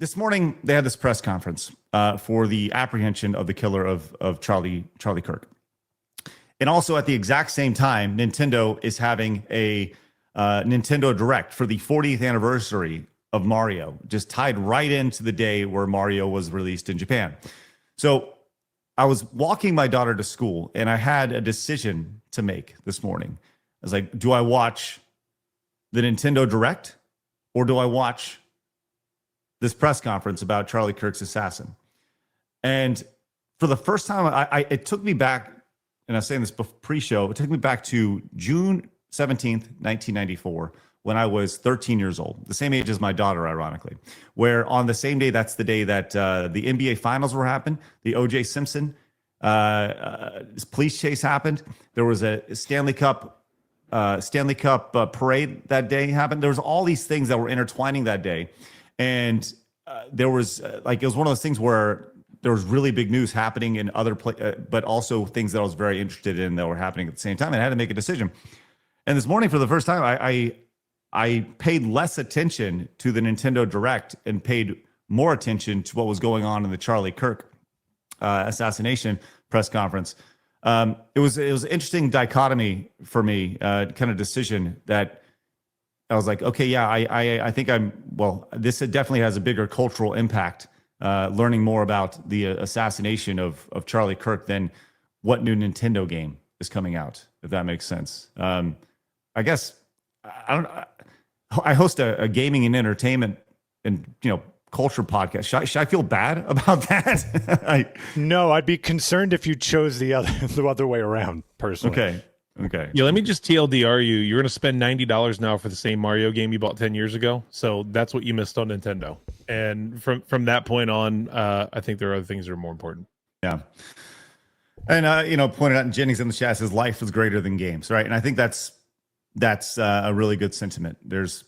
This morning they had this press conference for the apprehension of the killer of Charlie Kirk, and also at the exact same time, Nintendo is having a Nintendo Direct for the 40th anniversary of Mario, just tied right into the day where Mario was released in Japan. So I was walking my daughter to school, and I had a decision to make this morning. I was like, do I watch the Nintendo Direct, or do I watch this press conference about Charlie Kirk's assassin? And for the first time, it took me back, and I was saying this pre-show, it took me back to June 17th, 1994, when I was 13 years old, the same age as my daughter, ironically, where on the same day, that's the day that the NBA Finals were happening, the O.J. Simpson police chase happened. There was a Stanley Cup parade that day happened. There was all these things that were intertwining that day. And there was it was one of those things where there was really big news happening in other but also things that I was very interested in that were happening at the same time, and I had to make a decision. And this morning, for the first time, I paid less attention to the Nintendo Direct and paid more attention to what was going on in the Charlie Kirk assassination press conference. It was an interesting dichotomy for me, kind of decision that I was like, okay, yeah, I think this definitely has a bigger cultural impact, learning more about the assassination of Charlie Kirk than what new Nintendo game is coming out, if that makes sense. I guess I host a gaming and entertainment and culture podcast. Should I feel bad about that? No, I'd be concerned if you chose the other way around, personally. Okay. Yeah, let me just TLDR you. You're going to spend $90 now for the same Mario game you bought 10 years ago. So that's what you missed on Nintendo. And from that point on, I think there are other things that are more important. Yeah. And pointed out, and Jennings in the chat says life is greater than games, right? And I think that's a really good sentiment. There's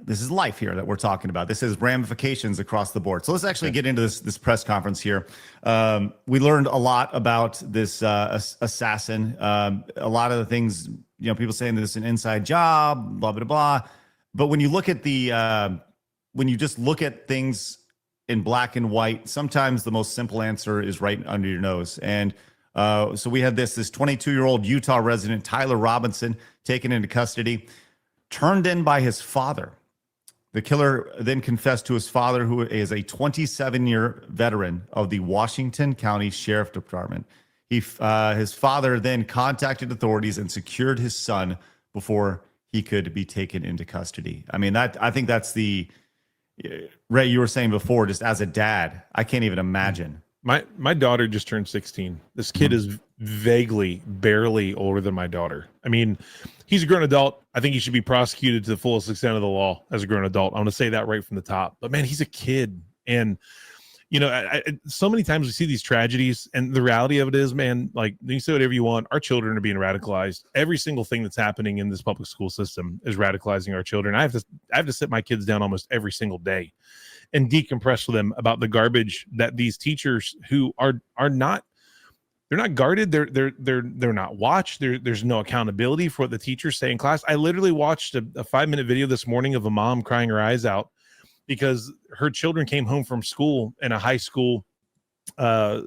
this is life here that we're talking about. This has ramifications across the board. So let's actually get into this press conference here. We learned a lot about this assassin. A lot of the things, people saying that it's an inside job, blah, blah, blah. But when you look at when you just look at things in black and white, sometimes the most simple answer is right under your nose. And so we had this 22-year-old Utah resident, Tyler Robinson, taken into custody, turned in by his father. The killer then confessed to his father, who is a 27-year veteran of the Washington County Sheriff Department. His father then contacted authorities and secured his son before he could be taken into custody. I mean, I think that's Ray, you were saying before, just as a dad, I can't even imagine. My daughter just turned 16. This kid is barely older than my daughter. I mean, he's a grown adult. I think he should be prosecuted to the fullest extent of the law as a grown adult. I want to say that right from the top. But man, he's a kid. And, so many times we see these tragedies, and the reality of it is, man, like, you can say whatever you want. Our children are being radicalized. Every single thing that's happening in this public school system is radicalizing our children. I have to sit my kids down almost every single day and decompress with them about the garbage that these teachers who are not, they're not guarded. They're not watched. There's no accountability for what the teachers say in class. I literally watched a 5-minute video this morning of a mom crying her eyes out because her children came home from school in a high school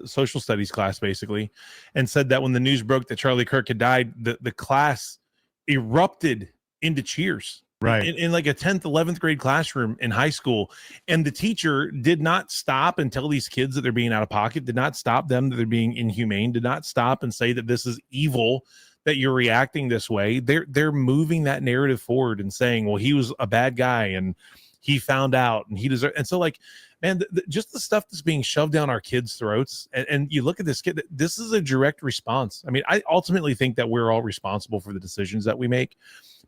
social studies class, basically, and said that when the news broke that Charlie Kirk had died, the class erupted into cheers. Right. In like a 10th, 11th grade classroom in high school. And the teacher did not stop and tell these kids that they're being out of pocket, did not stop them that they're being inhumane, did not stop and say that this is evil, that you're reacting this way. They're moving that narrative forward and saying, well, he was a bad guy and he found out and he deserved. And so, like, man, just the stuff that's being shoved down our kids' throats. And you look at this kid, this is a direct response. I mean, I ultimately think that we're all responsible for the decisions that we make.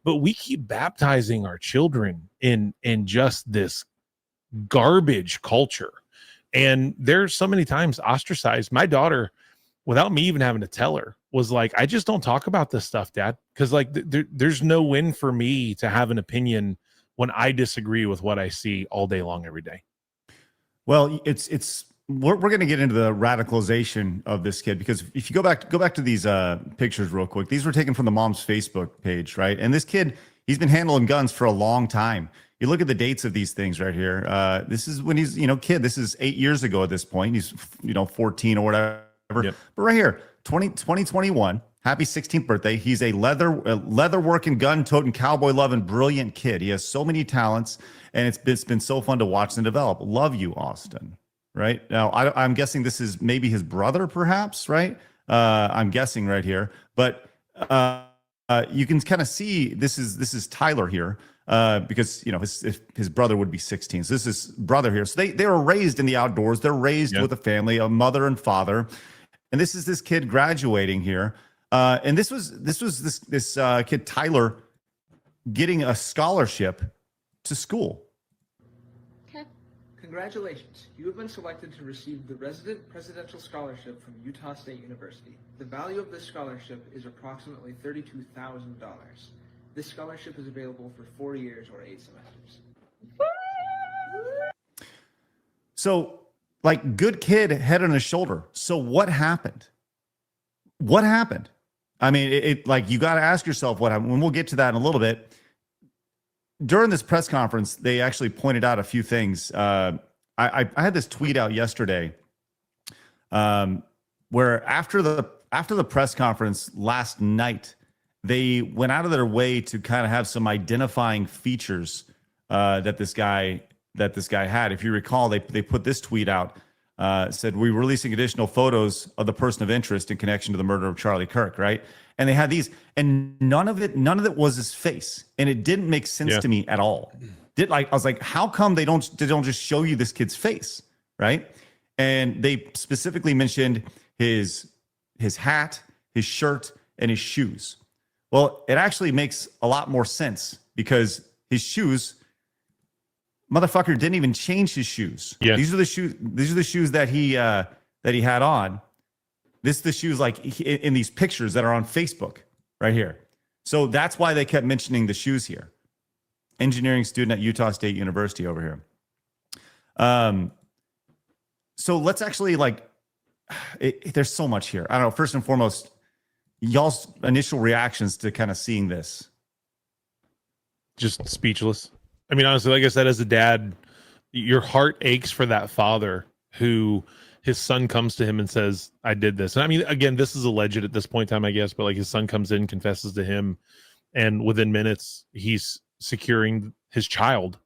But we keep baptizing our children in just this garbage culture. And there's so many times ostracized. My daughter, without me even having to tell her, was like, I just don't talk about this stuff, Dad. Because like there's no win for me to have an opinion when I disagree with what I see all day long, every day. Well, we're going to get into the radicalization of this kid, because if you go back to these pictures real quick, these were taken from the mom's Facebook page, right? And this kid, He's been handling guns for a long time. You look at the dates of these things right here. This is when he's, kid. This is 8 years ago at this point. He's, 14 or whatever. Yep. But right here, 2021, happy 16th birthday. He's a leather working, gun toting, cowboy loving, brilliant kid. He has so many talents, and it's been so fun to watch and develop. Love you, Austin. Right now, I'm guessing this is maybe his brother, perhaps. Right. I'm guessing right here, but you can kind of see this is Tyler here. Because his brother would be 16. So this is brother here. So they were raised in the outdoors. They're raised with a family, a mother and father, and this is this kid graduating here. And this was this kid Tyler getting a scholarship to school. Okay. Congratulations. You have been selected to receive the Resident Presidential Scholarship from Utah State University. The value of this scholarship is approximately $32,000. This scholarship is available for 4 years or 8 semesters. So, like, good kid, head on his shoulder. So what happened? What happened? I mean, it like, you got to ask yourself what happened. And we'll get to that in a little bit. During this press conference, they actually pointed out a few things. I had this tweet out yesterday, where after the press conference last night, they went out of their way to kind of have some identifying features that this guy had. If you recall, they put this tweet out, said, "We're releasing additional photos of the person of interest in connection to the murder of Charlie Kirk," right? And they had these, and none of it was his face, and it didn't make sense to me at all. I was like, how come they don't just show you this kid's face, right? And they specifically mentioned his hat, his shirt, and his shoes. Well, it actually makes a lot more sense because his shoes, motherfucker didn't even change his shoes. Yeah. These are the shoes that he had on. This is the shoes like in these pictures that are on Facebook right here. So that's why they kept mentioning the shoes here. Engineering student at Utah State University over here. So let's actually there's so much here. I don't know. First and foremost, y'all's initial reactions to kind of seeing this. Just speechless. I mean, honestly, like I said, as a dad, your heart aches for that father who his son comes to him and says, "I did this." And I mean, again, this is alleged at this point in time, I guess, but like his son comes in, confesses to him, and within minutes, he's securing his child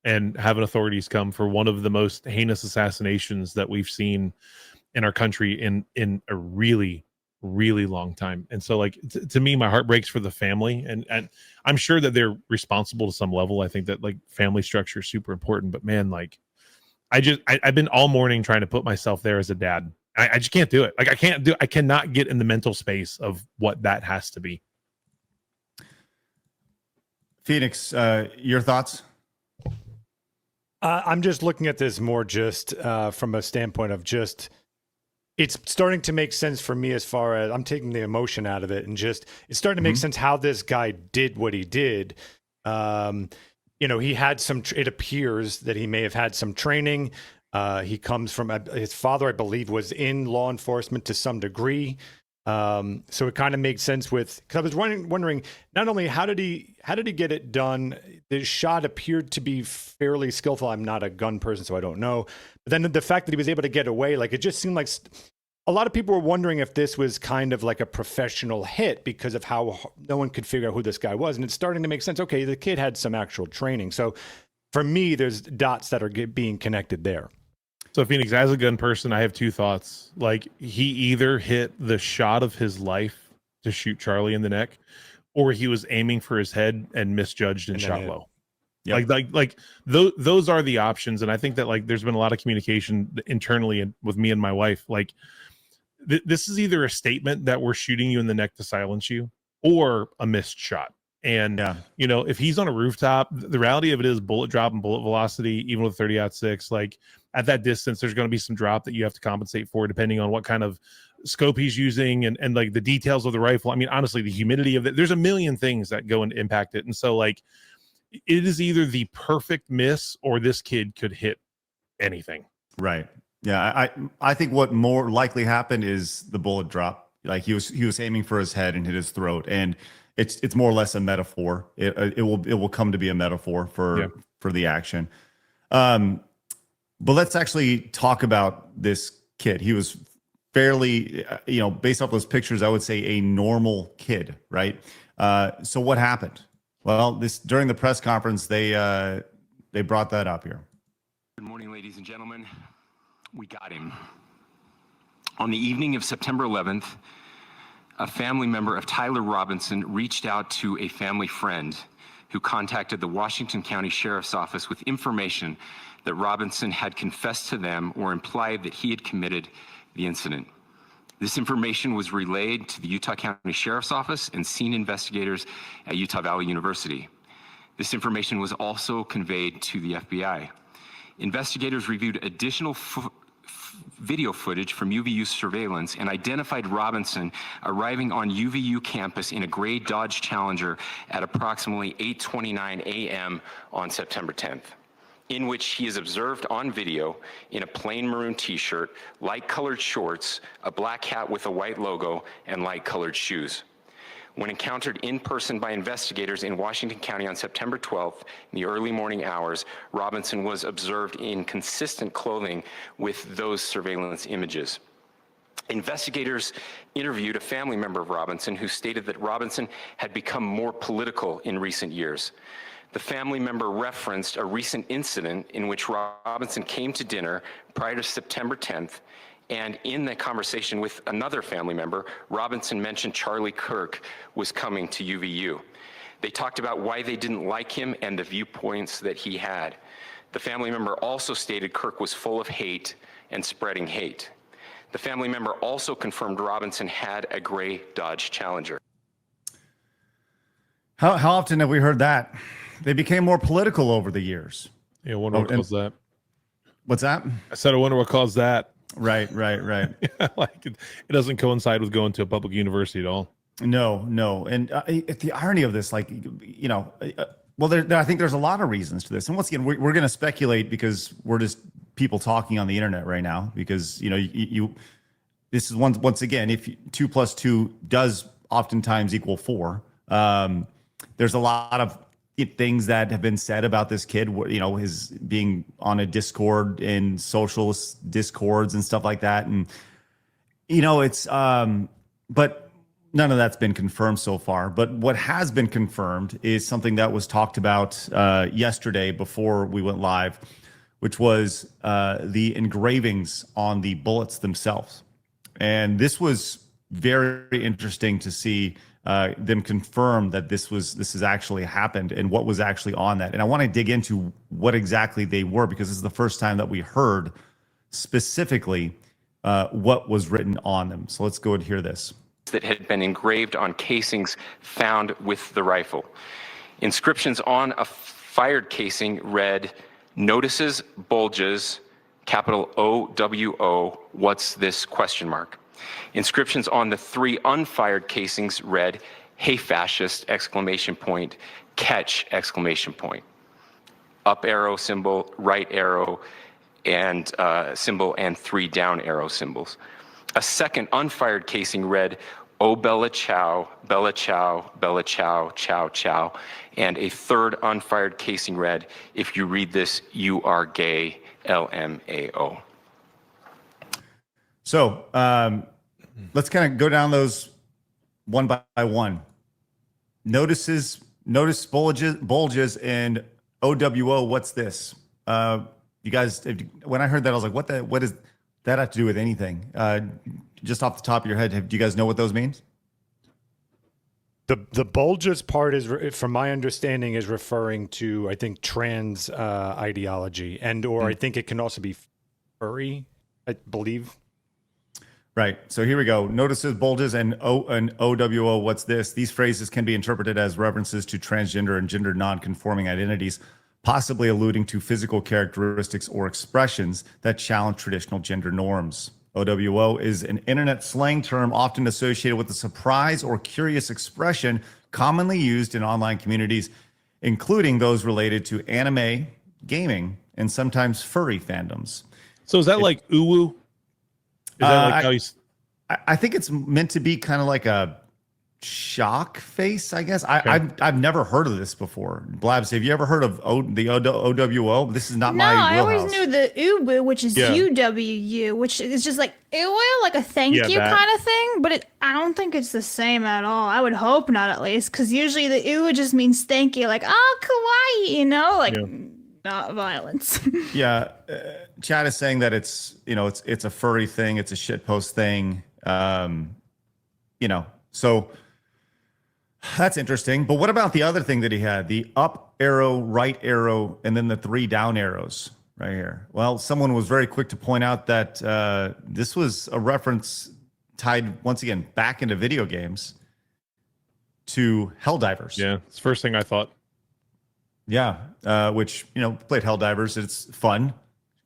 and having authorities come for one of the most heinous assassinations that we've seen in our country in a really, really long time. And so like to me, my heart breaks for the family, and I'm sure that they're responsible to some level. I think that like family structure is super important, but man, like I've been all morning trying to put myself there as a dad. I just can't do it. Like I cannot get in the mental space of what that has to be. Phoenix, your thoughts? I'm just looking at this more just from a standpoint of just, it's starting to make sense for me as far as I'm taking the emotion out of it, and just it's starting to make sense how this guy did what he did. He had it appears that he may have had some training. He comes from his father, I believe, was in law enforcement to some degree. So it kind of makes sense because I was wondering not only how did he get it done. The shot appeared to be fairly skillful. I'm not a gun person, so I don't know. But then the fact that he was able to get away, like it just seemed like a lot of people were wondering if this was kind of like a professional hit because of how no one could figure out who this guy was. And it's starting to make sense. Okay, the kid had some actual training. So for me, there's dots that are being connected there. So Phoenix, as a gun person, I have two thoughts. Like he either hit the shot of his life to shoot Charlie in the neck, or he was aiming for his head and misjudged and shot low. Yep. Like those are the options. And I think that like there's been a lot of communication internally and with me and my wife. Like this is either a statement that we're shooting you in the neck to silence you, or a missed shot. And if he's on a rooftop, the reality of it is bullet drop and bullet velocity, even with 30-06, like at that distance, there's going to be some drop that you have to compensate for depending on what kind of scope he's using and like the details of the rifle. I mean, honestly, the humidity of it, there's a million things that go and impact it. And so like it is either the perfect miss or this kid could hit anything. Right. Yeah. I think what more likely happened is the bullet drop. Like he was aiming for his head and hit his throat. And it's more or less a metaphor. It will come to be a metaphor for the action. But let's actually talk about this kid. He was fairly, based off those pictures, I would say a normal kid, right? So what happened? Well, during the press conference, they brought that up here. Good morning, ladies and gentlemen. We got him. On the evening of September 11th, a family member of Tyler Robinson reached out to a family friend who contacted the Washington County Sheriff's Office with information that Robinson had confessed to them or implied that he had committed the incident. This information was relayed to the Utah County Sheriff's Office and scene investigators at Utah Valley University. This information was also conveyed to the FBI. Investigators reviewed additional video footage from UVU surveillance and identified Robinson arriving on UVU campus in a gray Dodge Challenger at approximately 8:29 a.m. on September 10th, in which he is observed on video in a plain maroon t-shirt, light-colored shorts, a black hat with a white logo, and light-colored shoes. When encountered in person by investigators in Washington County on September 12th, in the early morning hours, Robinson was observed in consistent clothing with those surveillance images. Investigators interviewed a family member of Robinson who stated that Robinson had become more political in recent years. The family member referenced a recent incident in which Robinson came to dinner prior to September 10th, and in that conversation with another family member, Robinson mentioned Charlie Kirk was coming to UVU. They talked about why they didn't like him and the viewpoints that he had. The family member also stated Kirk was full of hate and spreading hate. The family member also confirmed Robinson had a gray Dodge Challenger. How often have we heard that? They became more political over the years. Yeah, I wonder what caused that. What's that? I said, I wonder what caused that. Right. Like it doesn't coincide with going to a public university at all. No. And the irony of this, I think there's a lot of reasons to this. And once again, we're going to speculate because we're just people talking on the internet right now. Because this is once again, if 2 + 2 does oftentimes equal 4. There's a lot of things that have been said about this kid, his being on a Discord and socialist discords and stuff like that. And, it's, but none of that's been confirmed so far. But what has been confirmed is something that was talked about yesterday before we went live, which was the engravings on the bullets themselves. And this was very interesting to see them confirm that this has actually happened and what was actually on that. And I want to dig into what exactly they were, because this is the first time that we heard specifically what was written on them. So let's go and hear this. That had been engraved on casings found with the rifle. Inscriptions on a fired casing read, "Notices, bulges, capital OWO, what's this?" ? Inscriptions on the 3 unfired casings read, "Hey fascist!" ! Catch! ! Up arrow symbol, right arrow and symbol, and 3 down arrow symbols. A second unfired casing read, "Oh Bella Chow, Bella Chow, Bella Chow, Chow Chow." And a third unfired casing read, "If you read this, you are gay, LMAO." So let's kind of go down those one by one. Notice bulges, and OWO. What's this? You guys, when I heard that, I was like, what does that have to do with anything? Just off the top of your head, do you guys know what those means? The bulges part is, from my understanding, is referring to, I think, trans ideology, or I think it can also be furry, I believe. Right. So here we go. Notices, bulges, and OWO. What's this? These phrases can be interpreted as references to transgender and gender non-conforming identities, possibly alluding to physical characteristics or expressions that challenge traditional gender norms. OWO is an internet slang term often associated with a surprise or curious expression commonly used in online communities, including those related to anime, gaming, and sometimes furry fandoms. So is that like uwu? Is that like how I think it's meant to be kind of like a shock face, I guess. Okay. I've never heard of this before. Blabs, have you ever heard of the OWO? This is not No, my I always wheelhouse. knew the uwu, which is Yeah. UWU, which is just like uwu, like a thank Yeah, you that. kind of thing. But I don't think it's the same at all. I would hope not, at least, because usually the uwu just means thank you, like oh kawaii, like Yeah. not violence. Yeah, Chad is saying that it's it's a furry thing, it's a shitpost thing. So that's interesting. But what about the other thing that he had? The up arrow, right arrow, and then the 3 down arrows right here. Well, someone was very quick to point out that this was a reference tied once again back into video games to Helldivers. Yeah, it's the first thing I thought. Yeah, which played Helldivers. It's fun,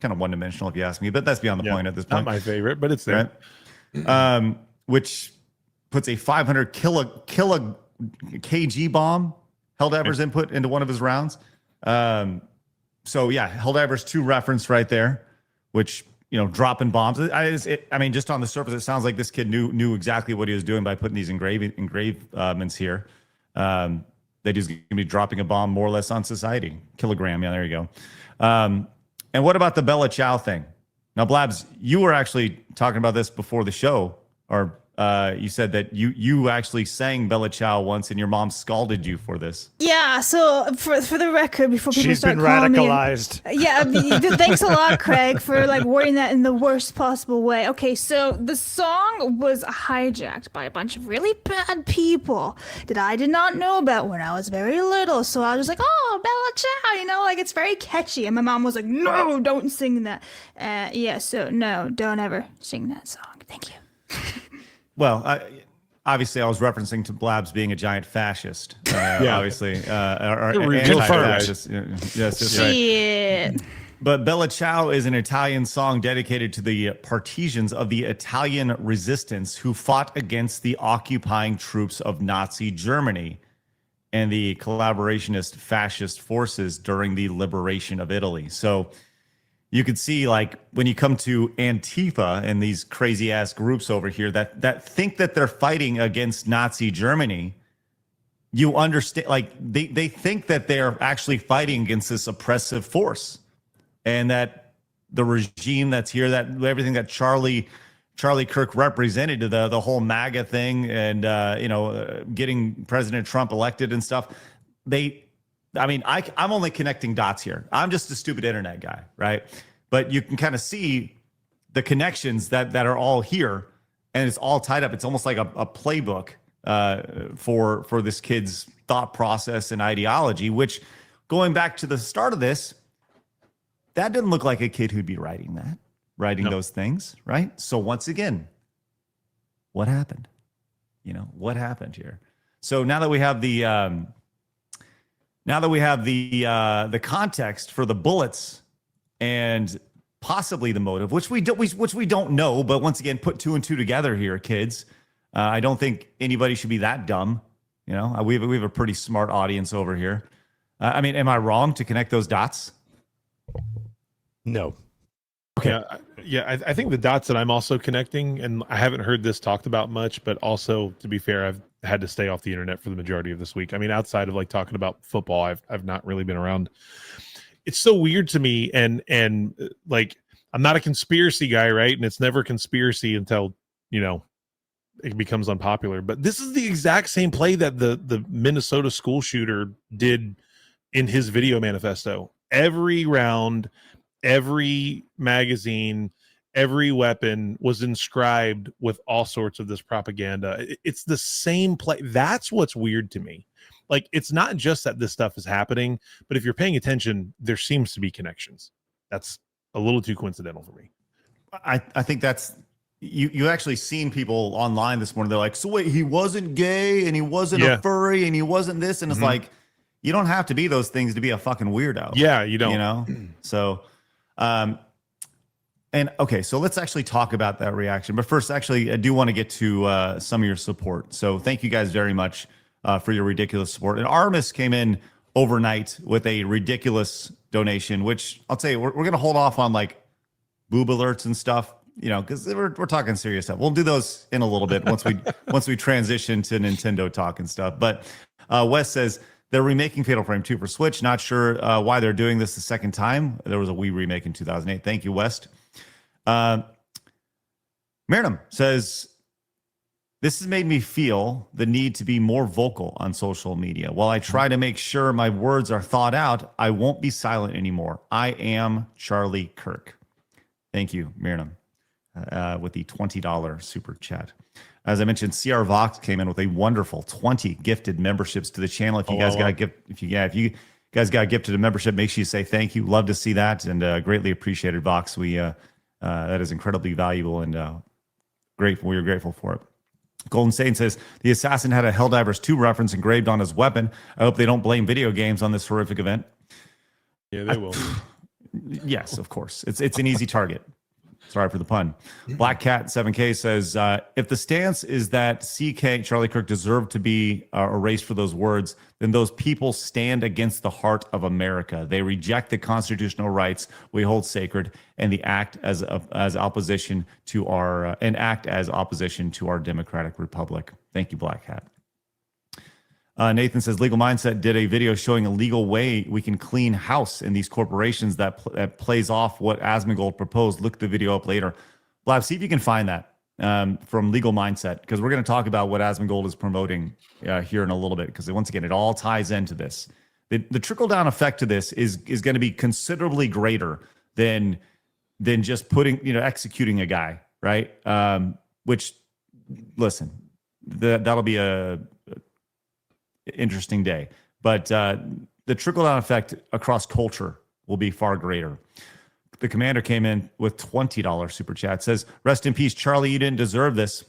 kind of one-dimensional if you ask me, but that's beyond the point at this Not point. my favorite, but it's there. Right? Which puts a 500 kg bomb Helldivers input into one of his rounds. So yeah, Helldivers 2 reference right there, which dropping bombs. I mean, just on the surface, it sounds like this kid knew exactly what he was doing by putting these engravements here. That he's going to be dropping a bomb more or less on society. Kilogram, yeah, there you go. And what about the Bella Ciao thing? Now, Blabs, you were actually talking about this before the show, or you said that you actually sang Bella Ciao once, and your mom scalded you for this. Yeah, so for the record, before people She's start been calling me, radicalized. yeah, thanks a lot, Craig, for wording that in the worst possible way. Okay, so the song was hijacked by a bunch of really bad people that I did not know about when I was very little. So I was just like, oh, Bella Ciao, like it's very catchy. And my mom was like, no, don't sing that. So no, don't ever sing that song. Thank you. Well, obviously, I was referencing to Blabs being a giant fascist. Obviously, or anti-fascist. Yes, that's right. Shit. But Bella Ciao is an Italian song dedicated to the partisans of the Italian resistance who fought against the occupying troops of Nazi Germany and the collaborationist fascist forces during the liberation of Italy. So you could see, like, when you come to Antifa and these crazy ass groups over here that think that they're fighting against Nazi Germany, you understand, like, they think that they're actually fighting against this oppressive force, and that the regime that's here, that everything that Charlie Kirk represented to the whole MAGA thing, and getting President Trump elected and stuff. I'm only connecting dots here. I'm just a stupid internet guy, right? But you can kind of see the connections that are all here, and it's all tied up. It's almost like a playbook for this kid's thought process and ideology, which, going back to the start of this, that didn't look like a kid who'd be writing those things, right? So once again, what happened? What happened here? So now that we have the context for the bullets and possibly the motive, which we don't know, but once again, put 2 and 2 together here, kids. I don't think anybody should be that dumb. We have a pretty smart audience over here. Am I wrong to connect those dots? No. Okay. I think the dots that I'm also connecting, and I haven't heard this talked about much, but also, to be fair, I've had to stay off the internet for the majority of this week. Outside of like talking about football, I've not really been around. It's so weird to me, and like, I'm not a conspiracy guy, right? And it's never conspiracy until it becomes unpopular. But this is the exact same play that the Minnesota school shooter did in his video manifesto. Every round, every magazine, every weapon was inscribed with all sorts of this propaganda. It's the same play. That's what's weird to me. Like, it's not just that this stuff is happening, but if you're paying attention, there seems to be connections. That's a little too coincidental for me. I think that's you actually seen people online this morning. They're like, so wait, he wasn't gay and he wasn't a furry and he wasn't this, and it's like, you don't have to be those things to be a fucking weirdo. Yeah, you don't. So and okay, so let's actually talk about that reaction. But first, actually, I do want to get to some of your support. So thank you guys very much for your ridiculous support. And Armis came in overnight with a ridiculous donation, which I'll tell you, we're going to hold off on like boob alerts and stuff because we're talking serious stuff. We'll do those in a little bit once we transition to Nintendo talk and stuff. But Wes says they're remaking Fatal Frame 2 for Switch. Not sure why they're doing this the second time. There was a Wii remake in 2008. Thank you, West. Miriam says, this has made me feel the need to be more vocal on social media. While I try to make sure my words are thought out, I won't be silent anymore. I am Charlie Kirk. Thank you, Miriam, with the $20 super chat. As I mentioned, CR Vox came in with a wonderful 20 gifted memberships to the channel. If you guys got gifted a membership, make sure you say thank you. Love to see that, and greatly appreciated, Vox. That is incredibly valuable, and grateful. We're grateful for it. Golden Satan says the assassin had a Helldivers 2 reference engraved on his weapon. I hope they don't blame video games on this horrific event. Yeah, they will. Yes, of course. It's an easy target. Sorry for the pun. Black Cat 7K says, if the stance is that CK, Charlie Kirk, deserved to be erased for those words, then those people stand against the heart of America. They reject the constitutional rights we hold sacred and act as opposition to our democratic republic. Thank you, Black Hat. Nathan says, Legal Mindset did a video showing a legal way we can clean house in these corporations that plays off what Asmongold proposed. Look the video up later. Blab, see if you can find that from Legal Mindset, because we're going to talk about what Asmongold is promoting here in a little bit, because once again, it all ties into this. The trickle-down effect to this is going to be considerably greater than just executing a guy, right? Which, listen, that'll be a interesting day, but the trickle-down effect across culture will be far greater. The commander came in with $20 super chat. Says, rest in peace, Charlie. You didn't deserve this.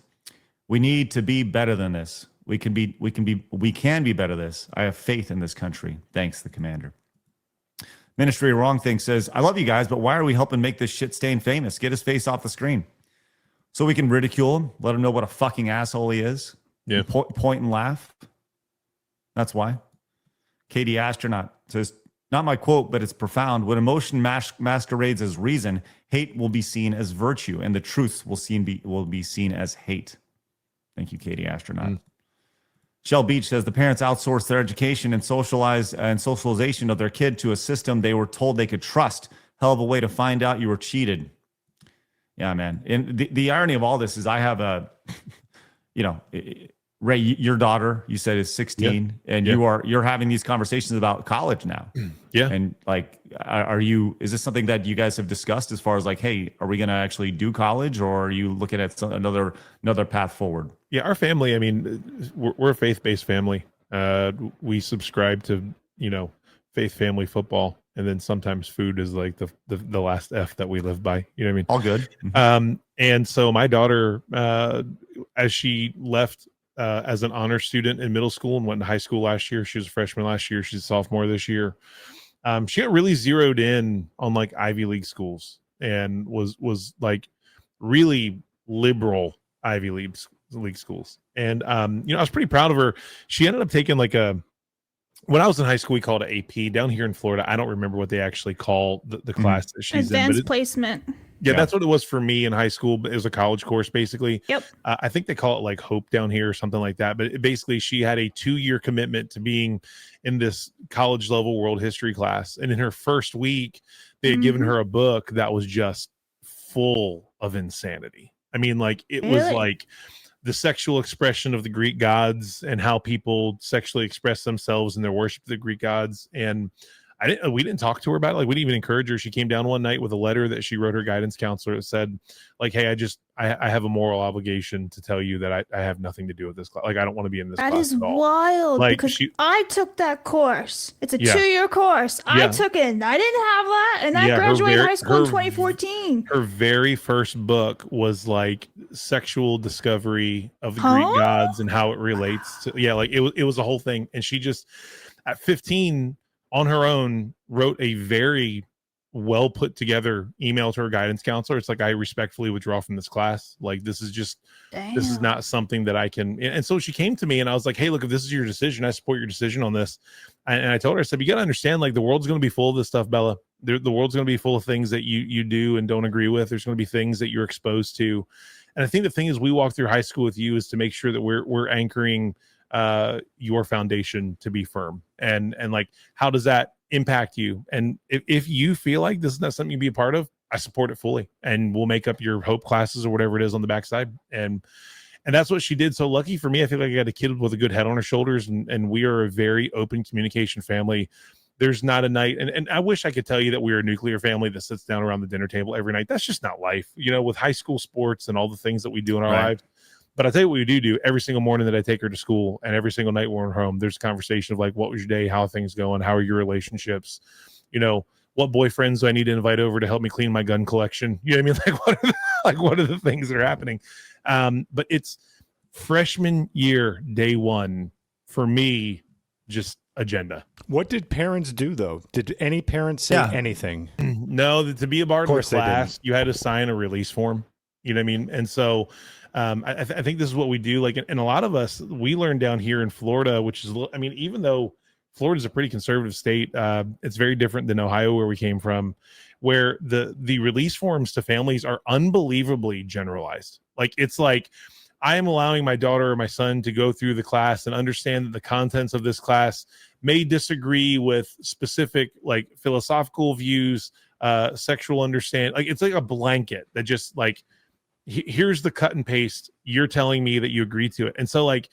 We need to be better than this. We can be better than this. I have faith in this country. Thanks, the commander. Ministry of Wrong Thing says, I love you guys, but why are we helping make this shit stain famous? Get his face off the screen so we can ridicule him, let him know what a fucking asshole he is. Yeah. Point and laugh. That's why. Katie Astronaut says, not my quote, but it's profound. When emotion masquerades as reason, hate will be seen as virtue, and the truths will be seen as hate. Thank you, Katie Astronaut. Shell Beach says the parents outsourced their education and socialization of their kid to a system they were told they could trust. Hell of a way to find out you were cheated. Yeah, man. And the irony of all this is I have a, Ray, your daughter, you said, is 16, and you're having these conversations about college now. Yeah. And is this something that you guys have discussed as far as like, hey, are we going to actually do college, or are you looking at another path forward? Yeah. Our family, I mean, we're a faith-based family. We subscribe to, faith, family, football. And then sometimes food is like the last F that we live by. You know what I mean? All good. And so my daughter, as she left, as an honor student in middle school and went to high school last year. She was a freshman last year. She's a sophomore this year. She got really zeroed in on like Ivy League schools and was like really liberal Ivy League schools. And, I was pretty proud of her. She ended up taking when I was in high school, we called it AP. Down here in Florida, I don't remember what they actually call the class that she's Advanced in. placement. Yeah, that's what it was for me in high school. But it was a college course, basically. Yep. I think they call it like Hope down here or something like that. But basically, she had a 2-year commitment to being in this college level world history class. And in her first week, they had given her a book that was just full of insanity. I mean, it was like the sexual expression of the Greek gods and how people sexually express themselves in their worship of the Greek gods. And we didn't talk to her about it. We didn't even encourage her. She came down one night with a letter that she wrote her guidance counselor that said, hey, I have a moral obligation to tell you that I have nothing to do with this class. I don't want to be in this class at all. That is wild, because I took that course. It's a 2-year course. I took it, and I didn't have that, and I graduated high school in 2014. Her very first book was sexual discovery of the Greek gods and how it relates to, it was a whole thing. And she just, at 15, on her own, wrote a very well put together email to her guidance counselor. It's I respectfully withdraw from this class. This is not something that I can. And so she came to me and I was like, hey, look, if this is your decision, I support your decision on this. And I told her, I said, you got to understand, like, the world's going to be full of this stuff, Bella. The world's going to be full of things that you do and don't agree with. There's going to be things that you're exposed to. And I think the thing is, we walk through high school with you is to make sure that we're anchoring your foundation to be firm. And like, how does that impact you? And if you feel like this is not something you be a part of, I support it fully, and we'll make up your hope classes or whatever it is on the backside. And that's what she did. So lucky for me, I feel like I got a kid with a good head on her shoulders, and we are a very open communication family. There's not a night, and I wish I could tell you that we're a nuclear family that sits down around the dinner table every night. That's just not life, with high school sports and all the things that we do in our lives. But I'll tell you what we do every single morning that I take her to school, and every single night we're home, there's a conversation of like, what was your day? How are things going? How are your relationships? What boyfriends do I need to invite over to help me clean my gun collection? You know what I mean? What are the things that are happening? But it's freshman year, day one, for me, just agenda. What did parents do, though? Did any parents say anything? No, to be a part of the class, you had to sign a release form. You know what I mean? And so I think this is what we do. Like, and a lot of us, we learned down here in Florida, which is, even though Florida is a pretty conservative state, it's very different than Ohio, where we came from, where the release forms to families are unbelievably generalized. Like, it's like, I am allowing my daughter or my son to go through the class and understand that the contents of this class may disagree with specific, like, philosophical views, sexual understanding. Like, it's like a blanket that just like, here's the cut and paste. You're telling me that you agree to it. And so, like,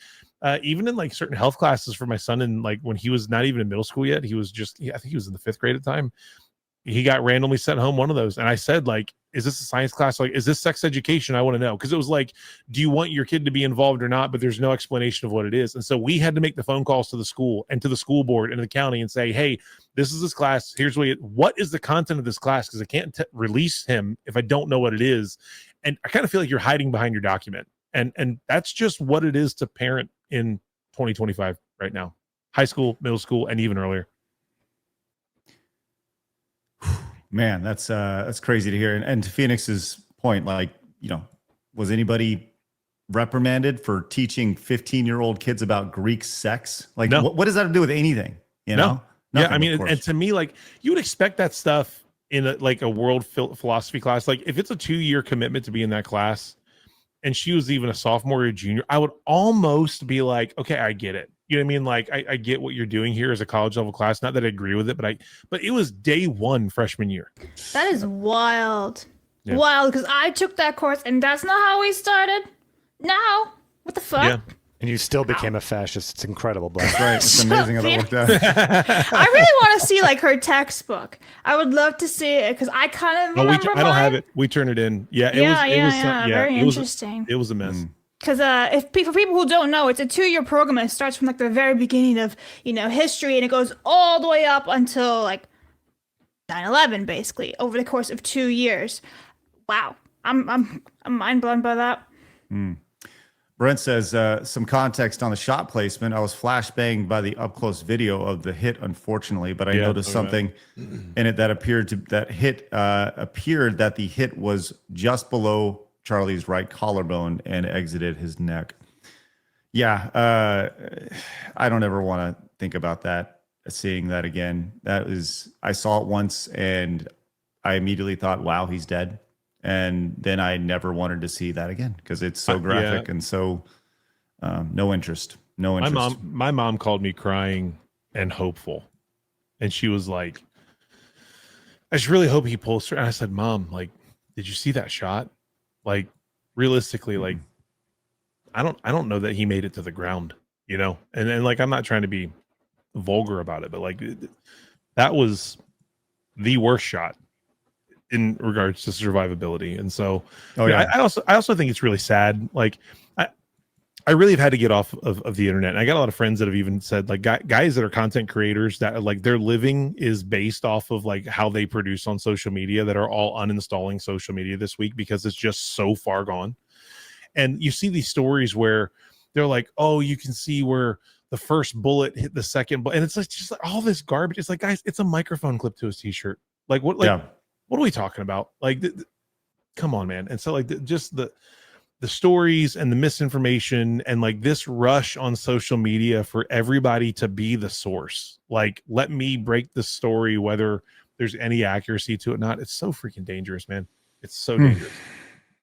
even in like certain health classes for my son, and like when he was not even in middle school yet, he was just, I think he was in the 5th grade at the time, he got randomly sent home one of those. And I said, like, is this a science class? Like, is this sex education? I want to know. Because it was like, do you want your kid to be involved or not? But there's no explanation of what it is. And so we had to make the phone calls to the school and to the school board and the county and say, hey, this is this class. Here's what is the content of this class? Because I can't release him if I don't know what it is. And I kind of feel like you're hiding behind your document. And that's just what it is to parent in 2025 right now. High school, middle school, and even earlier. Man, that's crazy to hear. And to Phoenix's point, like, was anybody reprimanded for teaching 15-year-old kids about Greek sex? Like, no. What does that have to do with anything? No. Nothing, yeah, I mean, and to me, like, you would expect that stuff in a world philosophy class. Like, if it's a 2-year commitment to be in that class, and she was even a sophomore or a junior, I would almost be like, okay, I get it. You know what I mean? Like, I get what you're doing here as a college level class. Not that I agree with it, but it was day one freshman year. That is wild. Yeah. Wild, because I took that course and that's not how we started. No. What the fuck? Yeah. And you still became a fascist. It's incredible, Blabs. Right. It's amazing how that worked out. I really want to see like her textbook. I would love to see it because I kind of remember I don't have it. We turn it in. Yeah. It was very interesting. It was a mess. Because for people who don't know, it's a 2-year program. It starts from like the very beginning of history, and it goes all the way up until like 9/11, basically over the course of 2 years. Wow, I'm mind blown by that. Brent says some context on the shot placement. I was flashbanged by the up close video of the hit, unfortunately, but I noticed something in it that appeared that the hit was just below Charlie's right collarbone and exited his neck. Yeah, I don't ever want to think about that, seeing that again. I saw it once and I immediately thought, wow, he's dead. And then I never wanted to see that again because it's so graphic and so no interest. No interest. My mom called me crying and hopeful. And she was like, I just really hope he pulls through. And I said, Mom, like, did you see that shot? Like, realistically, like, I don't know that he made it to the ground, and like, I'm not trying to be vulgar about it, but like, that was the worst shot in regards to survivability. And so I also think it's really sad. Like, I really have had to get off of the internet. And I got a lot of friends that have even said, like, guys that are content creators that like their living is based off of like how they produce on social media, that are all uninstalling social media this week because it's just so far gone. And you see these stories where they're like, oh, you can see where the first bullet hit the second bullet. And it's like, just like all this garbage. It's like, guys, it's a microphone clip to his t-shirt. Like, what are we talking about? Like, come on, man. And so like, the stories and the misinformation and like this rush on social media for everybody to be the source. Like, let me break the story, whether there's any accuracy to it or not. It's so freaking dangerous, man. It's so dangerous.